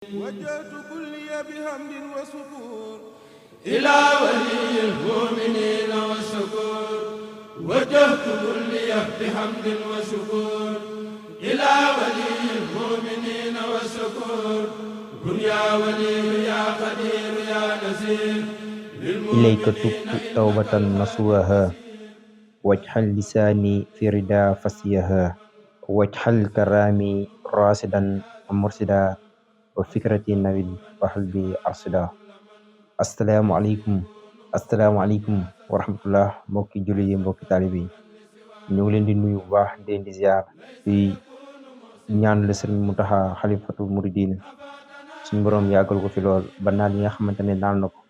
وجهت كلي بحمد وسكور إلى ولي المؤمنين والشكور وجهت كلي بحمد وشكور إلى ولي المؤمنين والشكور كن يا ولي يا قدير يا نزير إليك تبت توبة نصوها واجعل لساني في ردا فسيها واجعل كرامي راسدا ومرسدا وفكرتي نبيل وحلبي أرسدا asalaamaaleykum wa rahmatullah mbokki julli yi mbokki taalibe yi ñu ngi leen di nuyu bu baax di leen di ziar di ñaan la Sëriñ Muntaxa xalifatu muridina suñu borom yàggal ko fi lool ba naal yi nga xamante ne naal na ko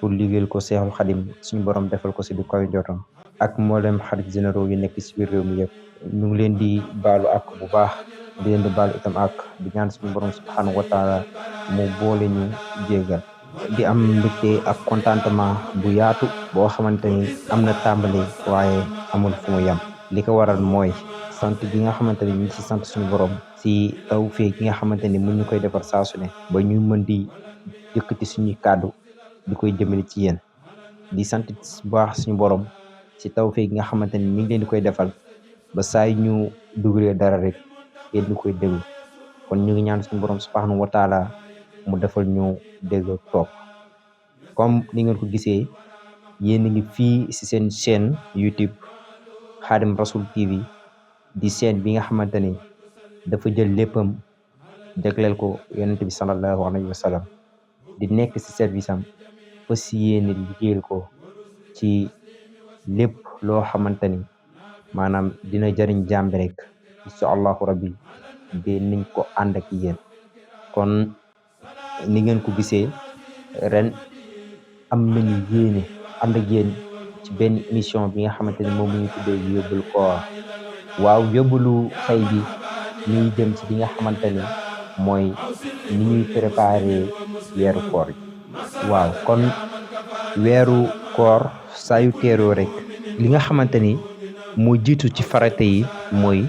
pour liggéeyal ko Seexul Xadim suñu borom defal ko si du kaw njortam ak mboolem xarit généraux yu nekk si biir réew mi yëpp ñu ngi leen di baalu ak bu baax di leen di baalu itam ak di ñaan suñu borom subhanahu wa taala mu boole ñu jéggal di am mbégte ak contentement bu yaatu boo xamante ni am na tàmbali waaye amul fu mu yem li ko waral mooy sant gi nga xamante ni ñu ngi si sant suñu borom si tawfeex gi nga xamante ni mu ñu koy defar saa su ne ba ñu mën di yëkkati suñuy kàddu di koy jëmale ci yéen di sant bu baax suñu borom si tawfeex gi nga xamante ni mi ngi leen di koy defal ba saa yu ñu dugalee dara rek yéen di koy déglu kon ñu ngi ñaan suñu borom subhanahu wa taala mu defal ñu dégg topp comme ni ngeen ko gisee yéen a ngi fii si seen chaîne YouTube Khadim Rassoul TV di chaîne bi nga xamante ni dafa jël léppam jagleel ko yonent bi sallallahu alayhi wa sallam di nekk si service am aussi yéene liggéeyal ko ci lépp loo xamante ni maanaam dina jëriñ jàmbi rek insha allahu rabbi de niñ ko ànd ak yéen kon ni ngeen ko gisee ren am nañu yéene ànd ak yéen ci benn émission bi nga xamante ne moom la ñu tuddee yóbbul koor waaw yóbbulu xëy bi ñuy jëm ci li nga xamante ne mooy ni ñuy préparer weeru koor yi waaw kon weeru koor saa yu teeroo rek li nga xamante ni moo jiitu ci farate yi mooy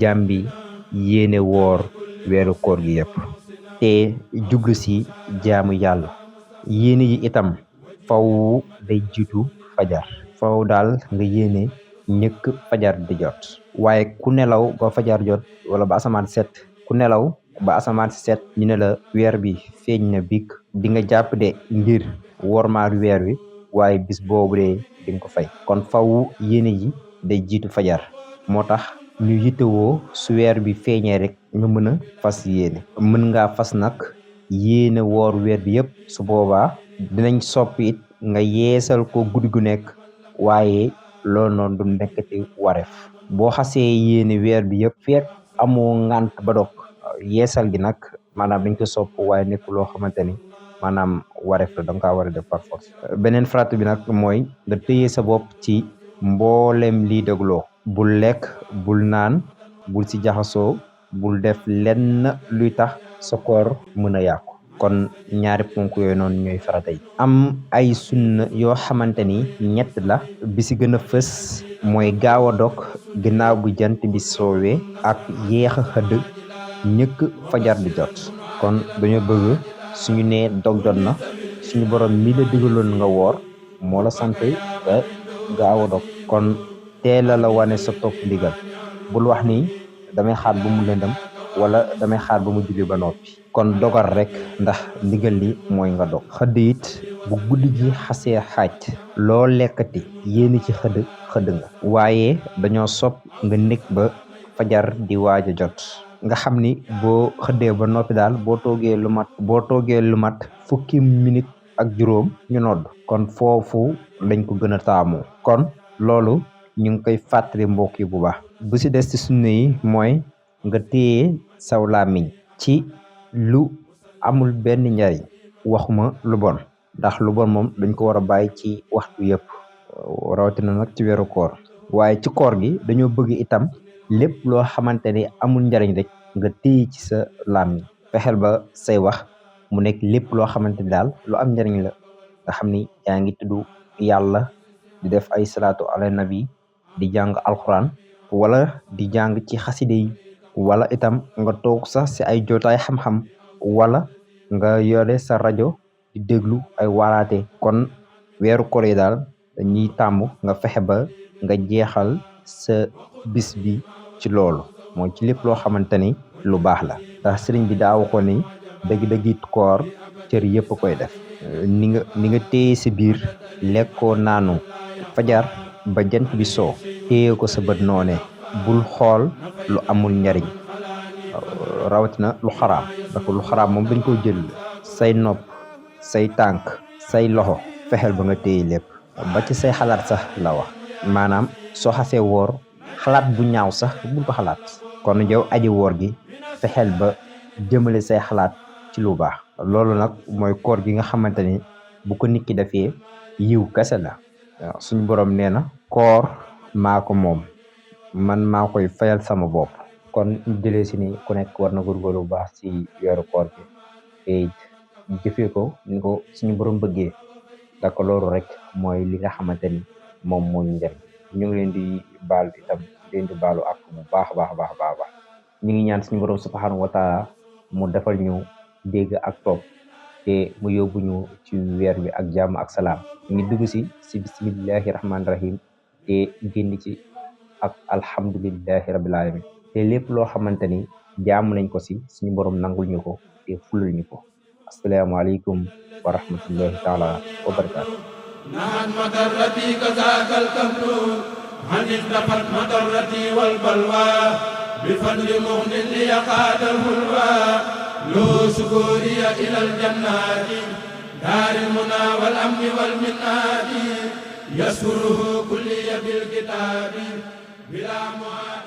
jàmbi yéene woor weeru koor gi yëpp te jublu si jaamu yàlla yéene yi itam faw day jiitu fajar faw daal nga yéene ñëkk fajar di jot waaye ku nelaw ba fajar jot wala ba asamaan set ku nelaw ba asamaan si set ñu ne la weer bi feeñ na bik di nga jàpp de ngir wormaal weer wi waaye bis boobu de di nga ko fay kon faw yéene yi day jiitu fajar moo tax ñu yittewoo su weer bi feeñee rek nga mën a fas yéene mën ngaa fas nag yéene woor weer bi yëpp su boobaa dinañ soppi it nga yeesal ko guddi gu nekk waaye loolu noonu du nekkati wareef boo xasee yéene weer bi yëpp fekk amoo ngant ba dog yeesal gi nag maanaam dañ ko sopp waaye nekk loo xamante ni maanaam wareef la da nga kaa war a def par force beneen farata bi nag mooy nga téye sa bopp ci mboolem lii dégloo bul lekk bul naan bul ci jaxasoo bul def lenn luy tax sa koor mën a yàqu kon ñaari ponk yooyu noonu ñooy farata yi am ay sunna yoo xamante ni ñett la bi si gën a fës mooy gaaw a dog ginnaaw bu jant bi soowee ak yéex a xëdd ñëkk fajar di jot kon dañoo bëgg suñu nee dog jot na suñu borom mi la digaloon nga woor moo la sant nga gaaw a dog kon teela la wane sa topp ndigal bul wax ni damay xaar ba mu lëndëm wala damay xaar ba mu julli ba noppi kon dogal rek ndax ndigal li mooy nga dog xëdd it bu guddi gi xasee xaaj loo lekkati yéeni ci xëdd nga waaye dañoo sopp nga nekk ba fajar di waaj a jot nga xam ni boo xëddee ba noppi daal boo toogee lu mat fukki minute ak juróom ñu nodd kon foofu lañ ko gën a taamoo kon loolu ñu ngi koy fàttali mbokk yi bu baax bu si des ci sunna yi mooy nga téye saw làmmiñ ci lu amul benn njariñ waxuma lu bon ndax lu bon moom dañ ko war a bàyyi ci waxtu yëpp rawatina nag ci weeru koor waaye ci koor gi dañoo bëgg itam lépp loo xamante ni amul njariñ rek nga téye ci sa làmmiñ fexeel ba say wax mu nekk lépp loo xamante ni daal lu am njariñ la nga xam ni yaa ngi tudd yàlla di def ay salaatu ala nabi di jàng alxuraan wala di jàng ci xaside yi wala itam nga toog sax si ay jotaay xam-xam wala nga yore sa rajo di déglu ay waaraate. kon weeru koor yi daal dañuy tàmm nga fexe ba nga jeexal sa bis bi ci loolu mooy ci lépp loo xamante ni lu baax la ndax sëriñ bi daa waxoon ni dëgg-dëggi koor cër yëpp koy def ni nga téye sa biir lekkoo naanu fajar ba jant bi soo téye ko sa bët noone bul xool lu amul njariñ rawatina lu xaraam ndax lu xaraam moom dañ koy jël say nopp say tànk say loxo fexeel ba nga téye lépp ba ci say xalaat sax la wax maanaam soo xasee woor xalaat bu ñaaw sax bul ko xalaat kon yow aji woor gi fexeel ba jëmale say xalaat ci lu baax loolu nag mooy koor gi nga xamante ni bu ko nit ki defee yiw kese la waaw suñu borom nee na koor maa ko moom man maa koy fayal sama bopp kon jëlee si ni ku nekk war na góorgóorlu bu baax ci weeru koor bi te jëfee ko ni ko suñu borom bëggee dak loolu rek mooy li nga xamante ni moom moo ñu njëriñ ñu ngi leen di baal itam leen di baalu ak bu baax a baax ñu ngi ñaan suñu borom subhanahu wa taala mu defal ñu dégg ak topp te mu yóbbu ñu ci weer bi ak jàmm ak salaam ñu ngi dugg si bismillahi rahmaani rahim te génn ci ak alhamdulillahi rabbil alamin te lépp loo xamante ni jaamu nañ ko si suñu borom nangul ñu ko te fulul ñu ko asalaamaaleykum wa rahmatullahi taala wa barakaatu نهت مضرتي كذاك الكفر عن اختفت مضرتي والبلوى بفضل مغن ليقاد الهلوى له شكوري إلى الجنات دار المنى والأمن والمنات يسره كلي بالكتاب بلا معاد